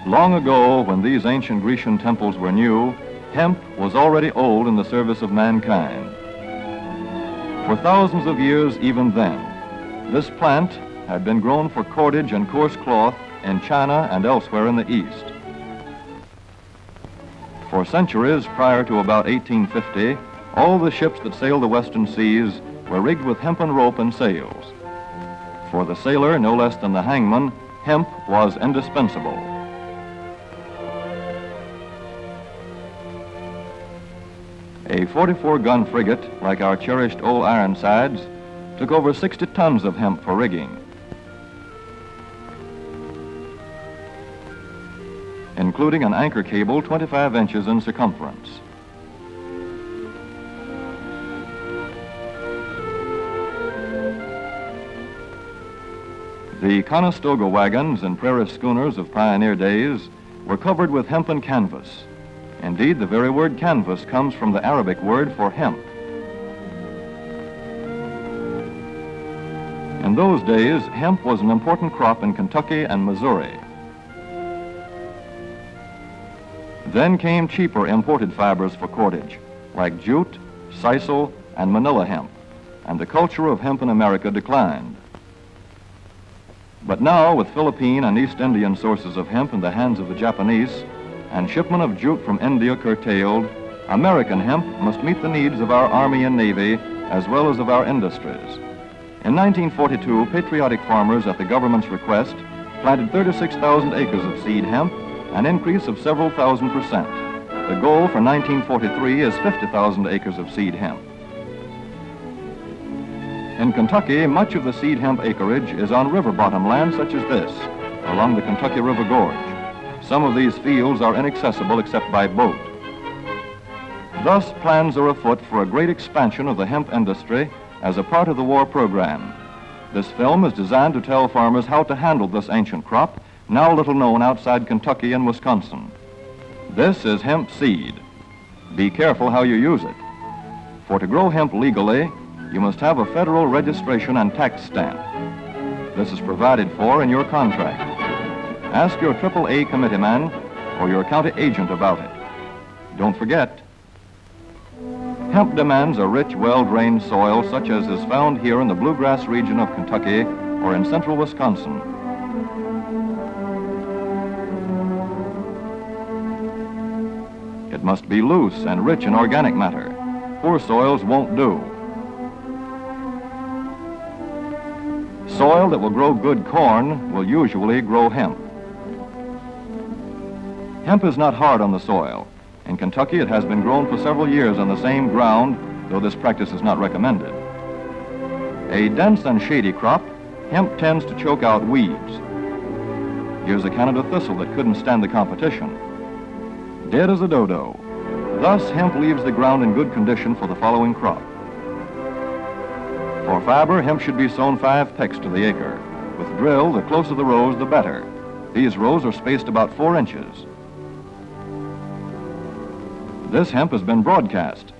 Long ago, when these ancient Grecian temples were new, hemp was already old in the service of mankind. For thousands of years even then, this plant had been grown for cordage and coarse cloth in China and elsewhere in the East. For centuries prior to about 1850, all the ships that sailed the western seas were rigged with hempen rope and sails. For the sailor, no less than the hangman, hemp was indispensable. A 44-gun frigate, like our cherished old Ironsides, took over 60 tons of hemp for rigging. Including an anchor cable 25 inches in circumference. The Conestoga wagons and prairie schooners of pioneer days were covered with hempen canvas. Indeed, the very word canvas comes from the Arabic word for hemp. In those days, hemp was an important crop in Kentucky and Missouri. Then came cheaper imported fibers for cordage, like jute, sisal, and manila hemp, and the culture of hemp in America declined. But now, with Philippine and East Indian sources of hemp in the hands of the Japanese, and shipment of jute from India curtailed, American hemp must meet the needs of our Army and Navy as well as of our industries. In 1942, patriotic farmers at the government's request planted 36,000 acres of seed hemp, an increase of several thousand percent. The goal for 1943 is 50,000 acres of seed hemp. In Kentucky, much of the seed hemp acreage is on river bottom land such as this, along the Kentucky River Gorge. Some of these fields are inaccessible except by boat. Thus, plans are afoot for a great expansion of the hemp industry as a part of the war program. This film is designed to tell farmers how to handle this ancient crop, now little known outside Kentucky and Wisconsin. This is hemp seed. Be careful how you use it. For to grow hemp legally, you must have a federal registration and tax stamp. This is provided for in your contract. Ask your AAA committeeman or your county agent about it. Don't forget, hemp demands a rich, well-drained soil such as is found here in the bluegrass region of Kentucky or in central Wisconsin. It must be loose and rich in organic matter. Poor soils won't do. Soil that will grow good corn will usually grow hemp. Hemp is not hard on the soil. In Kentucky, it has been grown for several years on the same ground, though this practice is not recommended. A dense and shady crop, hemp tends to choke out weeds. Here's a Canada thistle that couldn't stand the competition. Dead as a dodo. Thus, hemp leaves the ground in good condition for the following crop. For fiber, hemp should be sown 5 pecks to the acre. With drill, the closer the rows, the better. These rows are spaced about 4 inches. This hemp has been broadcast.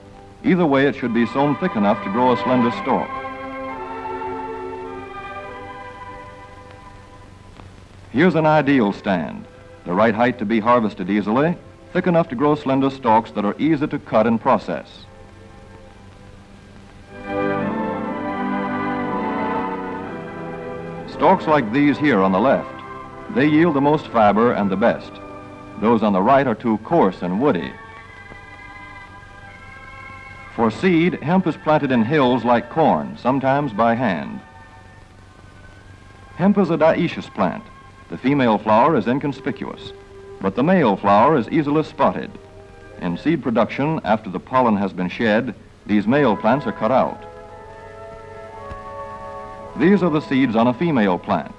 Either way, it should be sown thick enough to grow a slender stalk. Here's an ideal stand. The right height to be harvested easily, thick enough to grow slender stalks that are easy to cut and process. Stalks like these here on the left, they yield the most fiber and the best. Those on the right are too coarse and woody. For seed, hemp is planted in hills like corn, sometimes by hand. Hemp is a dioecious plant. The female flower is inconspicuous, but the male flower is easily spotted. In seed production, after the pollen has been shed, these male plants are cut out. These are the seeds on a female plant.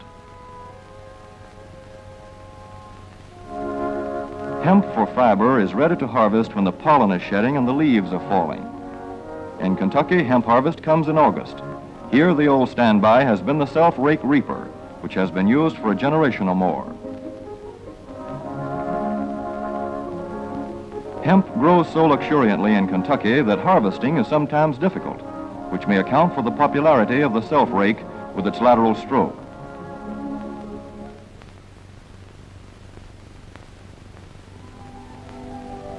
Hemp for fiber is ready to harvest when the pollen is shedding and the leaves are falling. In Kentucky, hemp harvest comes in August. Here, the old standby has been the self-rake reaper, which has been used for a generation or more. Hemp grows so luxuriantly in Kentucky that harvesting is sometimes difficult, which may account for the popularity of the self-rake with its lateral stroke.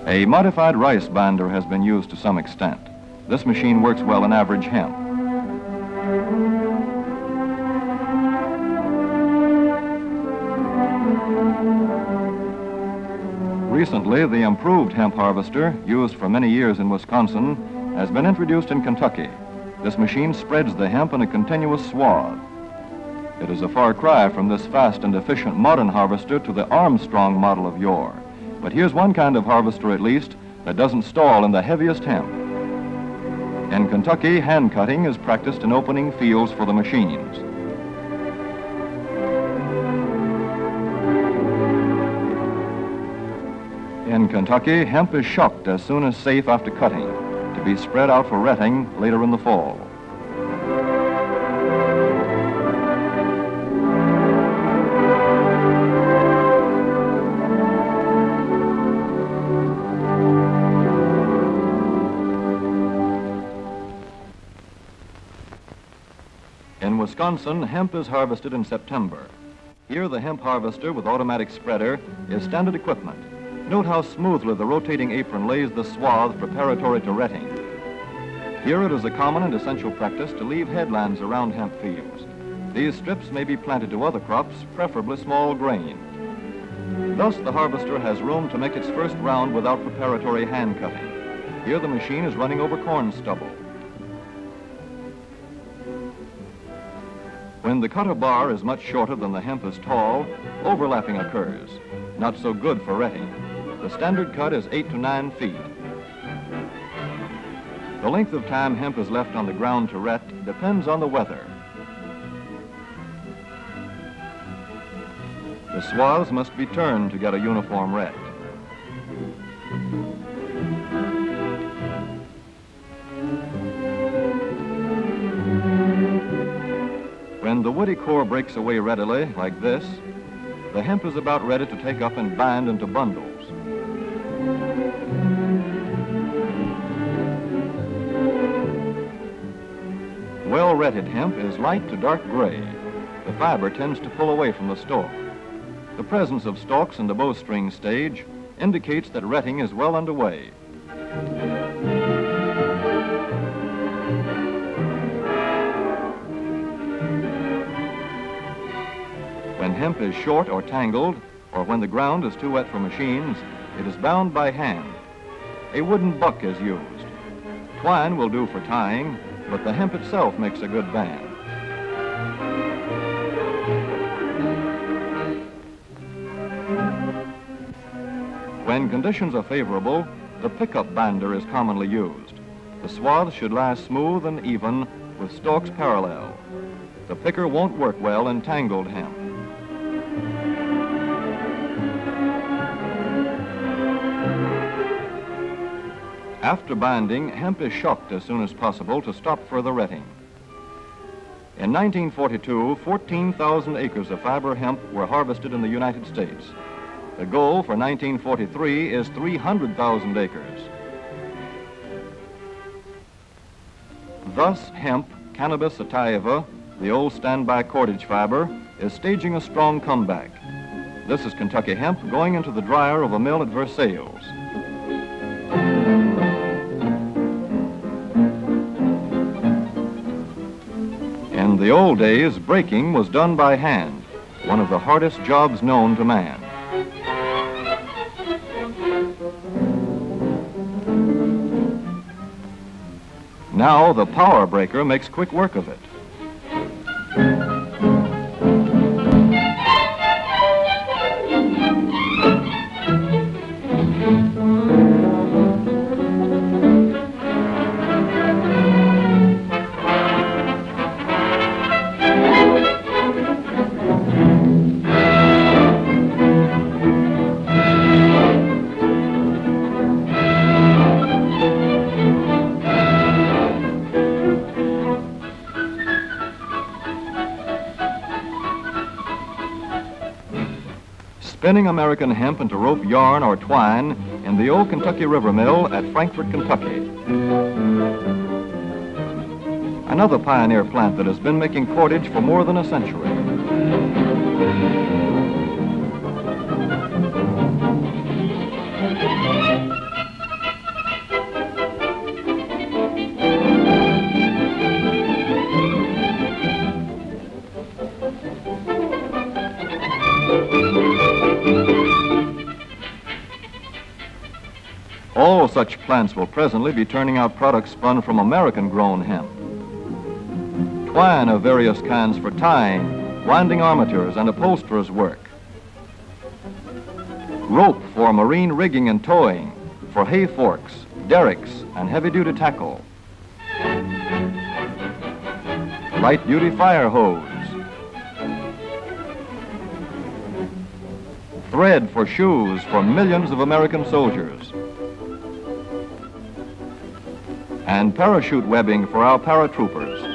A modified rice binder has been used to some extent. This machine works well in average hemp. Recently, the improved hemp harvester, used for many years in Wisconsin, has been introduced in Kentucky. This machine spreads the hemp in a continuous swath. It is a far cry from this fast and efficient modern harvester to the Armstrong model of yore. But here's one kind of harvester, at least, that doesn't stall in the heaviest hemp. In Kentucky, hand cutting is practiced in opening fields for the machines. In Kentucky, hemp is shucked as soon as safe after cutting, to be spread out for retting later in the fall. In Wisconsin, hemp is harvested in September. Here, the hemp harvester with automatic spreader is standard equipment. Note how smoothly the rotating apron lays the swath preparatory to retting. Here it is a common and essential practice to leave headlands around hemp fields. These strips may be planted to other crops, preferably small grain. Thus, the harvester has room to make its first round without preparatory hand cutting. Here the machine is running over corn stubble. When the cutter bar is much shorter than the hemp is tall, overlapping occurs. Not so good for retting. The standard cut is 8 to 9 feet. The length of time hemp is left on the ground to ret depends on the weather. The swaths must be turned to get a uniform ret. When the woody core breaks away readily, like this, the hemp is about ready to take up and bind into bundles. Well-retted hemp is light to dark gray. The fiber tends to pull away from the stalk. The presence of stalks in the bowstring stage indicates that retting is well underway. When hemp is short or tangled, or when the ground is too wet for machines, it is bound by hand. A wooden buck is used. Twine will do for tying, but the hemp itself makes a good band. When conditions are favorable, the pickup binder is commonly used. The swaths should lie smooth and even with stalks parallel. The picker won't work well in tangled hemp. After binding, hemp is shucked as soon as possible to stop further retting. In 1942, 14,000 acres of fiber hemp were harvested in the United States. The goal for 1943 is 300,000 acres. Thus, hemp, cannabis sativa, the old standby cordage fiber, is staging a strong comeback. This is Kentucky hemp going into the dryer of a mill at Versailles. In the old days, breaking was done by hand, one of the hardest jobs known to man. Now the power breaker makes quick work of it. Spinning American hemp into rope yarn or twine in the old Kentucky River Mill at Frankfort, Kentucky. Another pioneer plant that has been making cordage for more than a century. All such plants will presently be turning out products spun from American-grown hemp. Twine of various kinds for tying, winding armatures, and upholsterers' work. Rope for marine rigging and towing, for hay forks, derricks, and heavy-duty tackle. Light-duty fire hose. Thread for shoes for millions of American soldiers. And parachute webbing for our paratroopers.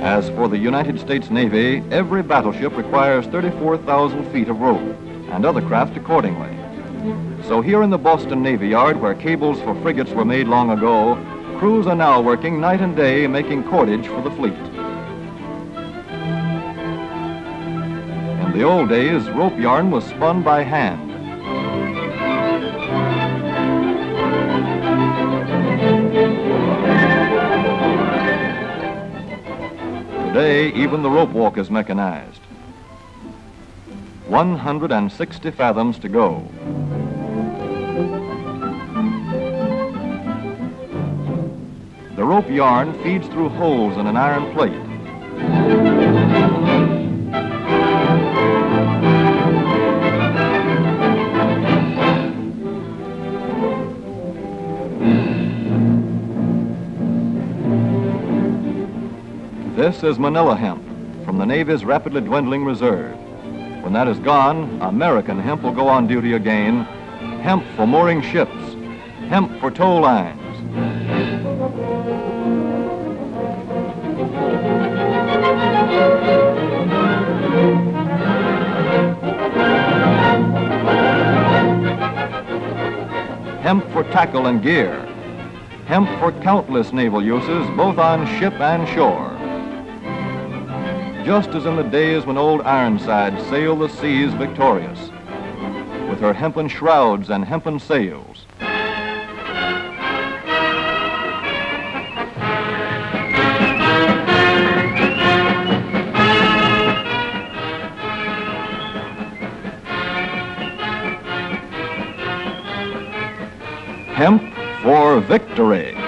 As for the United States Navy, every battleship requires 34,000 feet of rope, and other craft accordingly. So here in the Boston Navy Yard, where cables for frigates were made long ago, crews are now working night and day making cordage for the fleet. In the old days, rope yarn was spun by hand. Today, even the rope walk is mechanized. 160 fathoms to go. The rope yarn feeds through holes in an iron plate. This is Manila hemp from the Navy's rapidly dwindling reserve. When that is gone, American hemp will go on duty again. Hemp for mooring ships, hemp for tow lines. Hemp for tackle and gear. Hemp for countless naval uses, both on ship and shore. Just as in the days when old Ironside sailed the seas victorious, with her hempen shrouds and hempen sails. Hemp for victory.